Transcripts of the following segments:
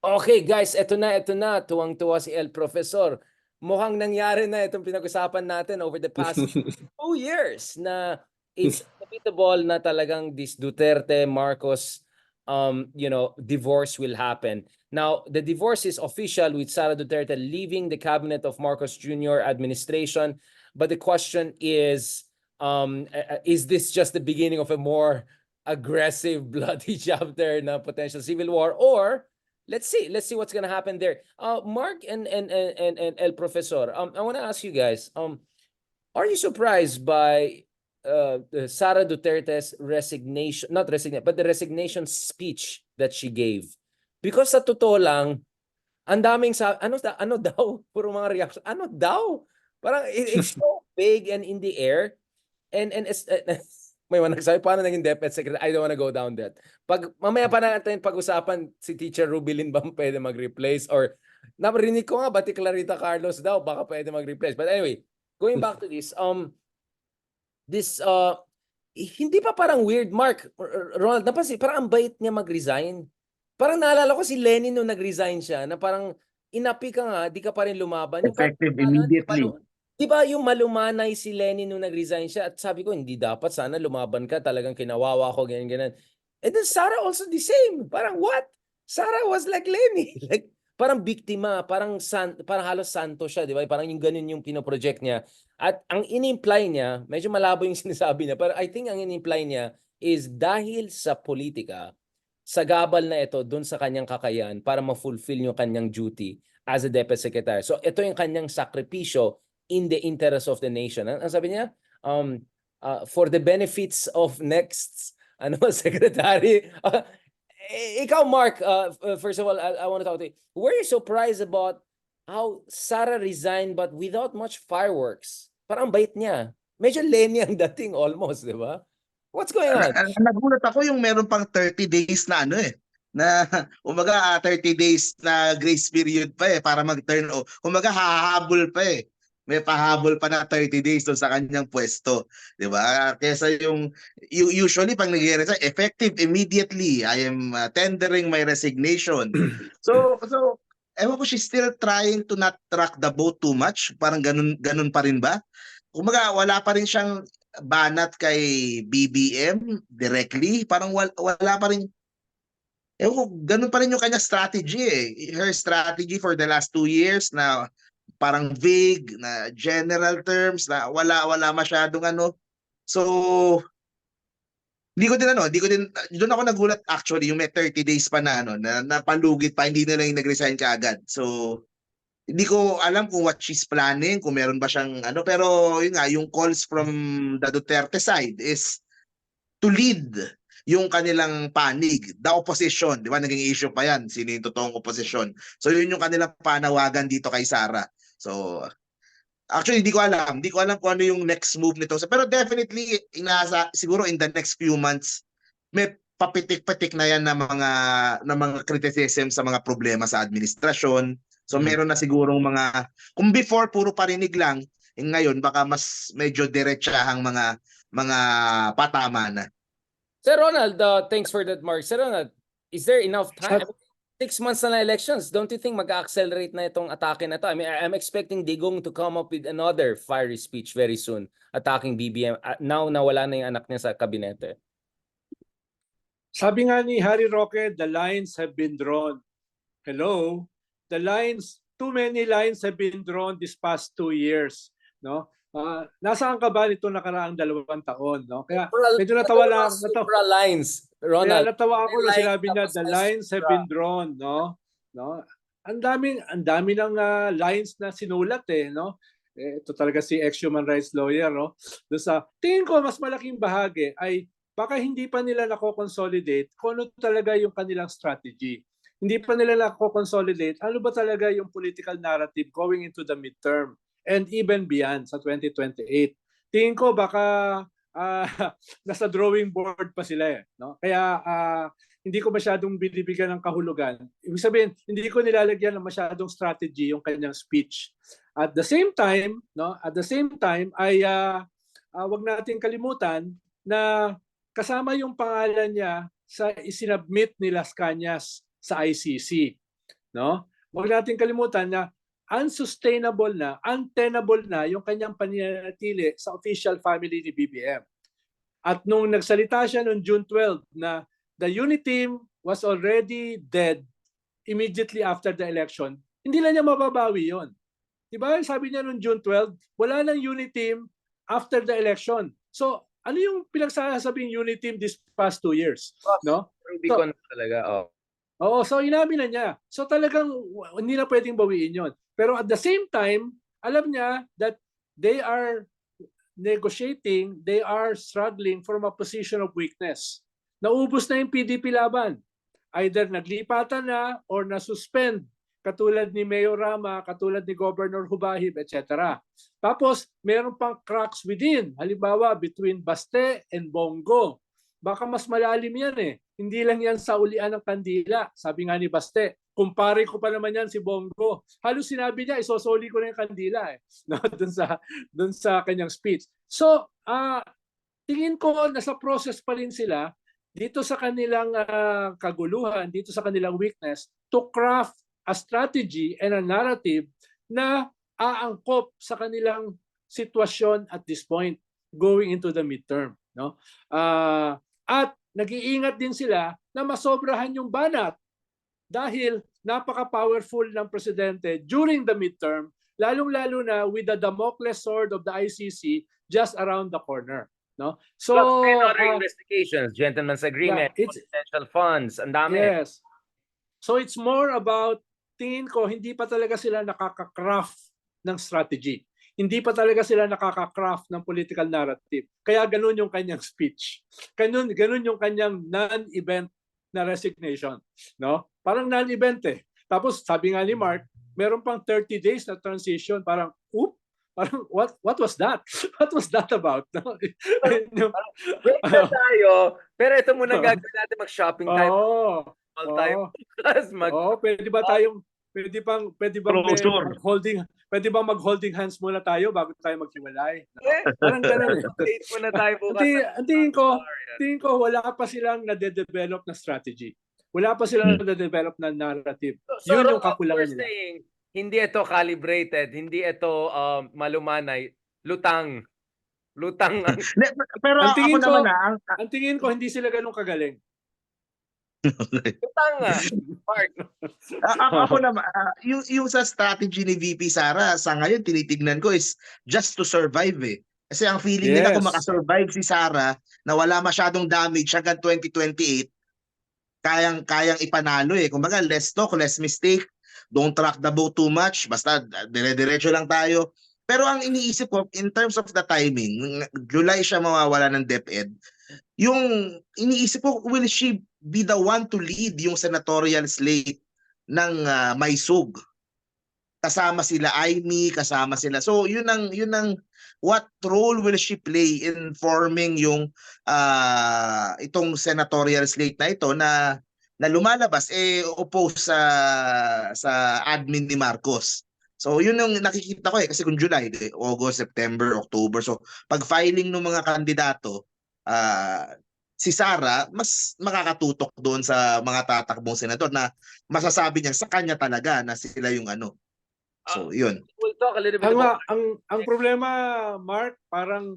Okay guys, eto na, eto na. Tuwang-tuwa si El Profesor. Mukhang nangyari na itong pinag-usapan natin over the past 2 years na it's inevitable na talagang this Duterte Marcos divorce will happen. Now, the divorce is official with Sara Duterte leaving the cabinet of Marcos Jr. administration, but the question is this just the beginning of a more aggressive, bloody chapter na potential civil war, or let's see what's gonna happen there. Mark and El Professor, I want to ask you guys, are you surprised by Sara Duterte's resignation, not resignation, but the resignation speech that she gave? Because sa totoo lang, ang daming ano daw, puro mga reaction, ano daw? Parang it's so big and in the air. And may mga nagsabi, paano naging DepEd Secretary? I don't wanna go down that. Mamaya pa natin pag-usapan si Teacher Rubilin ba pwede mag-replace, or narinig ko nga ba Clarita Carlos daw baka pwede mag-replace. But anyway, going back to this hindi pa parang weird, Mark, Ronald, napansin, parang ang bait niya mag-resign. Parang naalala ko si Lenin nung nag-resign siya, na parang inapi ka nga, di ka pa rin lumaban. Effective immediately. Di ba yung malumanay si Lenin nung nag-resign siya, at sabi ko, hindi dapat, sana lumaban ka, talagang kinawawa ko, ganyan. And then Sarah also the same. Parang what? Sarah was like Lenin. Like, parang biktima, parang halos santo siya, di ba? Parang yung ganun yung pinoproject niya. At ang in-imply niya, medyo malabo yung sinasabi niya, pero I think ang in-imply niya is dahil sa politika, sagabal na ito dun sa kanyang kakayahan para ma-fulfill yung kanyang duty as a Deputy Secretary. So ito yung kanyang sakripisyo in the interest of the nation. Ang sabi niya, for the benefits of next secretary. Ikaw, Mark, first of all, I want to talk to you. Were you surprised about how Sarah resigned but without much fireworks? Parang bait niya. Medyo Lenny ang dating almost, di ba? What's going on? Nagulat ako yung meron pang 30 days na na umaga 30 days na grace period pa para mag-turn o. Umaga hahabol pa May pahabol pa na 30 days doon sa kanyang pwesto, 'di ba? Kaysa yung usually pag nag-resign, effective immediately, I am tendering my resignation. So ewan ko, she's still trying to not rock the boat too much. Parang ganun pa rin ba? Kumaga wala pa rin siyang banat kay BBM directly, parang wala pa rin. Ewan ko, ganun pa rin yung kanya strategy Her strategy for the last 2 years na parang vague, na general terms, na wala masyadong So, hindi ko din, doon ako nagulat actually, yung may 30 days pa na na napalugit pa, hindi na lang yung nag-resign kaagad. So, hindi ko alam kung what she's planning, kung meron ba siyang pero yun nga, yung calls from the Duterte side is to lead yung kanilang panig, the opposition, di ba? Naging issue pa yan, sino yung totoong opposition. So yun yung kanilang panawagan dito kay Sara. So actually, hindi ko alam kung ano yung next move nito. Pero definitely, siguro in the next few months, may papitik-patik na yan na mga criticism sa mga problema sa administrasyon. So meron na sigurong kung before puro parinig lang, ngayon baka mas medyo diretsahang mga patama na. Sir Ronald, thanks for that, Mark. Sir Ronald, is there enough time? 6 months na elections. Don't you think mag-accelerate na itong atake na to? I mean, I'm expecting Digong to come up with another fiery speech very soon attacking BBM. Now na wala na yung anak niya sa kabinete. Sabi nga ni Harry Roque, the lines have been drawn. Hello? Too many lines have been drawn this past 2 years. No? Nasaan ka ba nito nakaraang 2 taon? No? Kaya medyo natawa lang. Lines, Ronald. Kaya natawa ako nung sinabi niya, the lines have been drawn. No? Ang dami ng lines na sinulat no? Ito talaga si ex-human rights lawyer. No? Tingin ko mas malaking bahagi ay baka hindi pa nila nako-consolidate kung ano talaga yung kanilang strategy. Hindi pa nila nako-consolidate ano ba talaga yung political narrative going into the midterm and even beyond sa 2028. Tingin ko baka nasa drawing board pa sila no? Kaya hindi ko masyadong binibigyan ng kahulugan. Ibig sabihin, hindi ko nilalagyan ng masyadong strategy yung kanyang speech. At the same time ay wag nating kalimutan na kasama yung pangalan niya sa isinabmit ni Las Cañas sa ICC. no? Huwag nating kalimutan na unsustainable na, untenable na yung kanyang pananatili sa official family ni BBM. At nung nagsalita siya noong June 12 na the unit team was already dead immediately after the election, hindi na niya mababawi yon. Diba? Sabi niya noong June 12, wala nang unit team after the election. So, ano yung pinagsasabing unit team this past 2 years? No? Rubicon talaga. Oh. Oo, so inamin na niya. So talagang hindi na pwedeng bawiin yon. Pero at the same time, alam niya that they are negotiating, they are struggling from a position of weakness. Naubos na yung PDP laban. Either naglipatan na or na-suspend, katulad ni Mayor Rama, katulad ni Governor Hubahib, etc. Tapos, meron pang cracks within. Halimbawa, between Baste and Bongo. Baka mas malalim yan eh. Hindi lang yan sa ulian ng kandila. Sabi nga ni Baste, kumpare ko pa naman yan si Bongo. Halos sinabi niya, isosoli ko na yung kandila eh. No, dun sa kanyang speech. So, tingin ko nasa process pa rin sila dito sa kanilang kaguluhan, dito sa kanilang weakness, to craft a strategy and a narrative na aangkop sa kanilang sitwasyon at this point going into the midterm, no? At nag-iingat din sila na masobrahan yung banat dahil napaka-powerful ng presidente during the midterm, lalong-lalo na with the Damocles sword of the ICC just around the corner, no? So Other investigations, gentleman's agreement, yeah, it's, potential funds, ang dami. yes. So it's more about, tingin ko, hindi pa talaga sila nakaka-craft ng strategy. Hindi pa talaga sila nakaka-craft ng political narrative. Kaya ganun yung kanyang speech. Ganun yung kanyang non-event na resignation. No? Parang non-event eh. Tapos sabi nga ni Mark, meron pang 30 days na transition. Parang, parang what was that? What was that about? No? Wait na tayo, pero ito muna gagawin natin, mag-shopping tayo. Pwede bang mag-holding hands muna tayo bago tayo maghiwalay. Parang gano'n eh. Date muna tayo bukas. Tingin ko wala pa silang nade-develop na strategy. Wala pa silang nade-develop na narrative. So, yun yung kakulangan nila. Saying, hindi ito calibrated, hindi ito malumanay, lutang. Pero ang tingin ako ko, naman ang tingin ko hindi sila ganun kagaling. Lutang nga. Mark. Ako naman, yung sa strategy ni VP Sara, sa ngayon tinitignan ko is just to survive eh. Kasi ang feeling nila kung makasurvive si Sara na wala masyadong damage hanggang 2028, kayang ipanalo eh. Kumbaga, less talk, less mistake, don't rock the boat too much, basta dire-diretso lang tayo. Pero ang iniisip ko, in terms of the timing, July siya mawawala ng DepEd, yung iniisip ko, will she be the one to lead yung senatorial slate ng Maysug? Kasama sila Aimee, kasama sila. So yun ang what role will she play in forming yung itong senatorial slate na ito na lumalabas oppose sa admin ni Marcos. So yun yung nakikita ko kasi kung July, August, September, October. So pag filing ng mga kandidato, si Sara mas makakatutok doon sa mga tatakbong senador na masasabi niya sa kanya talaga na sila yung ano. So yun. We'll talk a little bit about... Ang problema, Mark, parang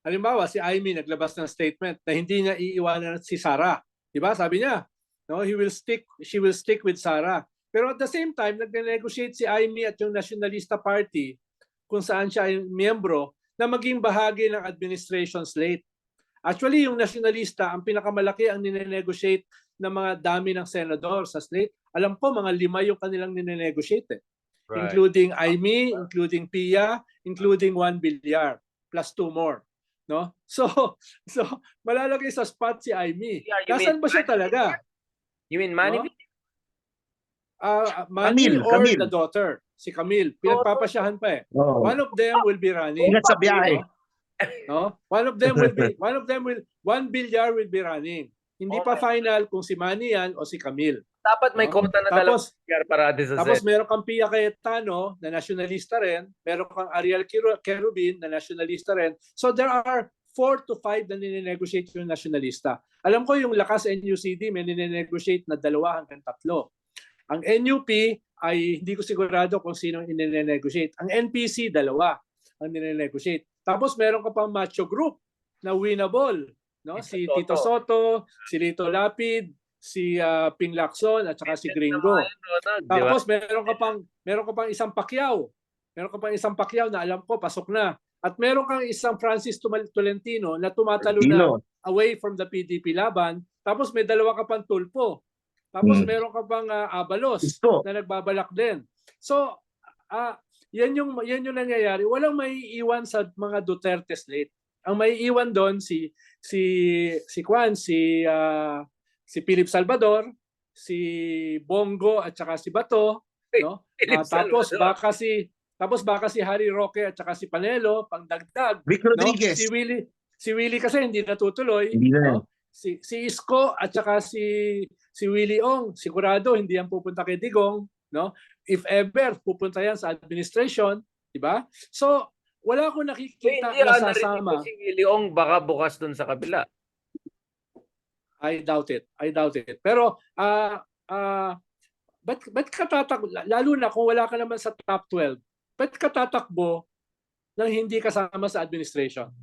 halimbawa si Aimee naglabas ng statement na hindi niya iiwanan si Sara. Diba? Sabi niya, no, she will stick with Sara. Pero at the same time, nag-negotiate si Aimee at yung Nationalista Party kung saan siya ay miyembro na maging bahagi ng administration slate. Actually, yung Nationalista, ang pinakamalaki ang ninenegotiate ng mga dami ng senador sa slate. Alam ko, mga 5 yung kanilang ninenegotiate. Right. Including Aimee, including Pia, including Juan Villar, plus 2 more. No? So malalagay sa spot si Aimee. Nasaan ba siya talaga? You mean Manny? No? Manny or Camille. The daughter, si Camille. Pinagpapasyahan pa eh. Oh. One of them will be running. Ingat sa biyahe. No? One Villar will be running. Hindi pa final kung si Manny yan o si Camille. Dapat may kota na tapos, para sa tapos meron kang Pia Cayetano na nationalista rin. Meron kang Ariel Kerubin na nationalista rin. So there are 4 to 5 na ninenegotiate yung nationalista. Alam ko yung Lakas NUCD may ninenegotiate na 2 hanggang 3. Ang NUP ay hindi ko sigurado kung sino ang ine-negotiate. Ang NPC, dalawa ang nine-negotiate. Tapos meron ka pang macho group na winnable, no? Si Tito Soto, si Lito Lapid, si Ping Lacson at saka si Gringo. Tapos meron ka pang isang Pacquiao. Meron ka pang isang Pacquiao na alam ko pasok na. At meron kang isang Francis Tolentino na tumatalo na away from the PDP laban. Tapos may dalawa ka pang Tulfo. Tapos meron ka pang Abalos na nagbabalak din. So, yan yung nangyayari. Walang maiiwan sa mga Duterte slate. Ang maiiwan doon si Philip Salvador, si Bongo at saka si Bato, no? Tapos baka si Harry Roque at saka si Panelo pangdagdag. Vic No? Rodriguez. Si Willie kasi hindi natutuloy. Hindi na. No? Si Isko at saka si Willie Ong, sigurado hindi yan pupunta kay Digong, no? If ever pupunta yan sa administration, di ba? So, wala akong nakikita na sasama. Si Willie Ong baka bukas dun sa kabila. I doubt it. Pero ba't ka tatakbo, lalo na kung wala ka naman sa top 12, ba't ka tatakbo nang hindi kasama sa administration?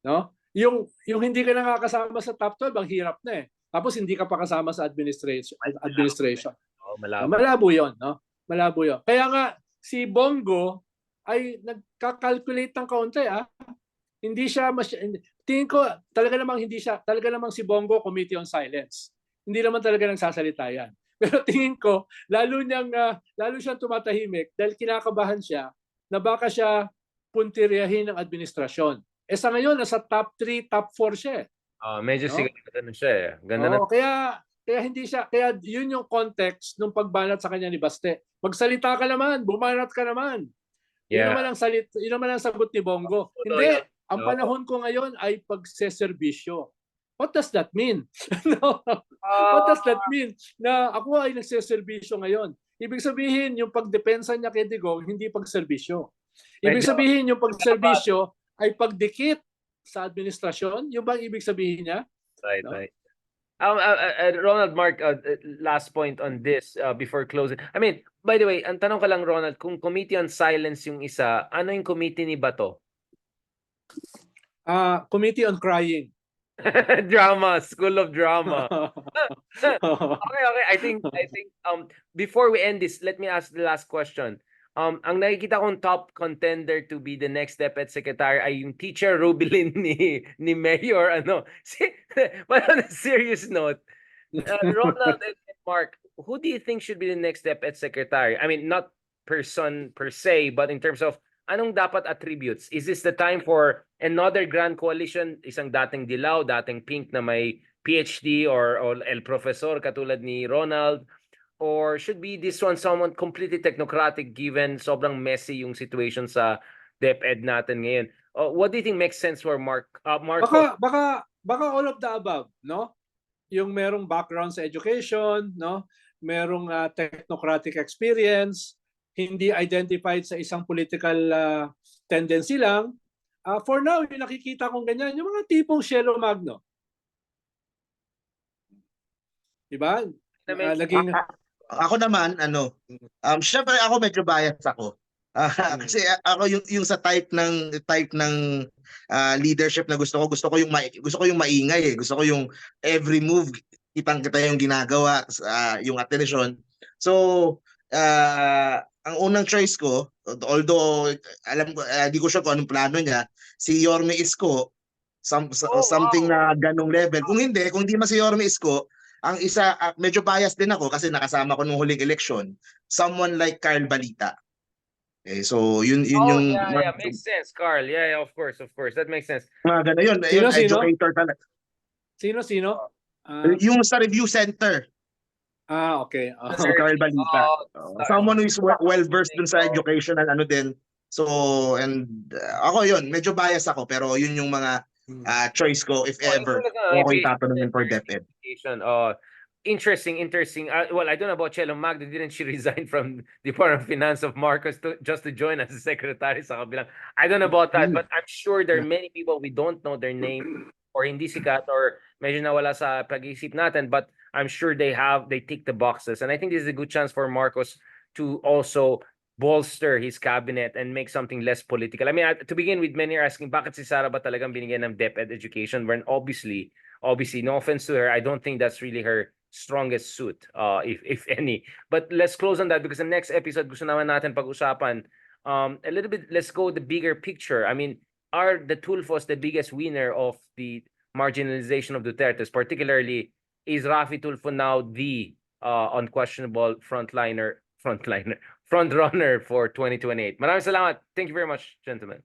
No? Yung hindi ka nakakasama sa top 12, ang hirap na eh. Tapos hindi ka pa kasama sa administration. Oh, malabo. Malabo 'yon, no? Malabo 'yon. Kaya nga si Bongo ay nagka-calculate ng kaunti Hindi siya tingin ko talaga namang si Bongo Committee on Silence. Hindi naman talaga nagsasalita yan. Pero tingin ko lalo siyang tumatahimik dahil kinakabahan siya na baka siya puntiryahin ng administrasyon. Sa ngayon nasa top 3, top 4 siya. Medyo no? siguro siya eh. Ganda na. Kaya hindi siya, kaya yun yung context nung pagbanat sa kanya ni Baste. Magsalita ka naman, bumanat ka naman. Yeah. Yun naman ang sagot ni Bongo. Hindi, ang panahon ko ngayon ay pagseserbisyo. What does that mean? What does that mean? Na ako ay nagseserbisyo ngayon. Ibig sabihin, yung pagdepensa niya kay Digong, hindi pagserbisyo. Ibig sabihin, yung pagserbisyo ay pagdikit sa administrasyon. Yung bang ibig sabihin niya? Right, no? right. Ronald, Mark, last point on this before closing. I mean, by the way, ang tanong ko lang, Ronald, kung Committee on Silence yung isa, ano yung committee ni Bato? Committee on Crying. Drama, School of Drama. Okay. I think before we end this, let me ask the last question. Ang nakikita kong top contender to be the next DepEd Secretary ay yung teacher Rubilin ni Mayor but on a serious note, Ronald and Mark, who do you think should be the next DepEd Secretary? I mean, not person per se, but in terms of anong dapat attributes? Is this the time for another grand coalition, isang dating Dilaw, dating Pink na may PhD or El Profesor katulad ni Ronald? Or should be this one someone completely technocratic given sobrang messy yung situation sa DepEd natin ngayon? What do you think makes sense for Mark? Baka all of the above, no? Yung merong background sa education, no? Merong technocratic experience, hindi identified sa isang political tendency lang. For now, yung nakikita kong ganyan, yung mga tipong Shelo Magno. Diba? Ako naman, syempre ako medyo biased ako. Kasi ako yung sa type ng leadership na gusto ko yung maingay eh. Gusto ko yung every move kitang-kita yung ginagawa, yung attention. So, ang unang choice ko, although alam ko di ko sure kung anong plano niya, si Yorme Isko, something na ganung level. Kung hindi man si Yorme Isko, ang isa, medyo biased din ako kasi nakasama ko nung huling election, someone like Carl Balita. Okay, so yun yung makes sense, Carl. Yeah, of course. That makes sense. Mga ganun yun. Educator talaga. Sino? Yung sa review center. Okay. Si Carl Balita. Someone who is well-versed dun sa educational din. So, and ako yun, medyo biased ako pero yun yung mga choice ko if ever ako itatanungin for DepEd. Interesting. Well, I don't know about Chelo Magno. Didn't she resign from the Department of Finance of Marcos just to join as a secretary sa kabilang? I don't know about that, but I'm sure there are many people we don't know their name or hindi sikat or medyo nawala sa pag-iisip natin. But I'm sure they tick the boxes. And I think this is a good chance for Marcos to also bolster his cabinet and make something less political. I mean, to begin with, many are asking, bakit si Sara ba talagang binigyan ng DepEd education? When obviously, no offense to her, I don't think that's really her strongest suit, if any. But let's close on that because the next episode, gusto naman natin pag-usapan a little bit, let's go the bigger picture. I mean, are the Tulfos the biggest winner of the marginalization of Duterte's? Particularly, is Rafi Tulfo now the unquestionable front runner for 2028? Maraming salamat. Thank you very much, gentlemen.